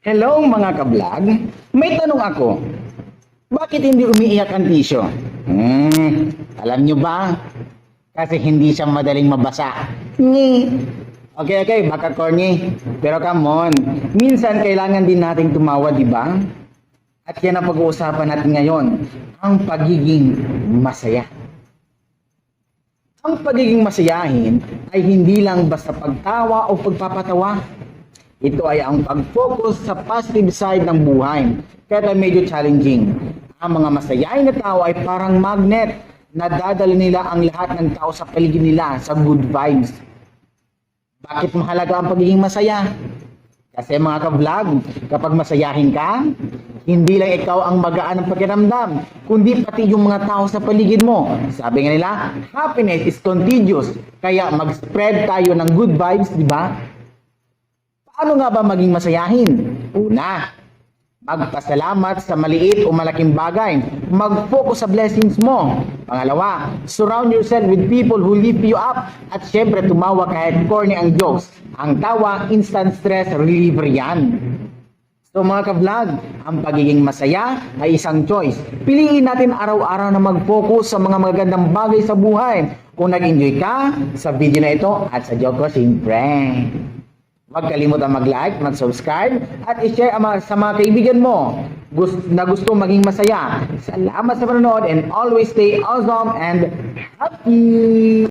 Hello mga ka-vlog, may tanong ako. Bakit hindi umiiyak ang tisyo? Alam nyo ba? Kasi hindi siya madaling mabasa. Ngi. Okay, baka corny. Pero come on, minsan kailangan din nating tumawa, di ba? At yan ang pag-uusapan natin ngayon, ang pagiging masaya. Ang pagiging masayahin ay hindi lang basta pagtawa o pagpapatawa. Ito ay ang pag-focus sa positive side ng buhay. Kaya medyo challenging. Ang mga masayahin na tao ay parang magnet na dadala nila ang lahat ng tao sa paligid nila sa good vibes. Bakit mahalaga ang pagiging masaya? Kasi mga ka-vlog, kapag masayahin ka, hindi lang ikaw ang magaan ng pakiramdam, kundi pati yung mga tao sa paligid mo. Sabi nga nila, happiness is contagious. Kaya mag-spread tayo ng good vibes, di ba? Paano nga ba maging masayahin? Una, magpasalamat sa maliit o malaking bagay. Mag-focus sa blessings mo. Pangalawa, surround yourself with people who lift you up. At syempre, tumawa kahit corny ang jokes. Ang tawa, instant stress reliever yan. So mga ka-vlog, ang pagiging masaya ay isang choice. Piliin natin araw-araw na mag-focus sa mga magandang bagay sa buhay. Kung nag-enjoy ka sa video na ito at sa joke ko, siyempre. Huwag kalimutan mag-like, mag-subscribe, at i-share sa mga kaibigan mo na gusto maging masaya. Salamat sa panonood and always stay awesome and happy!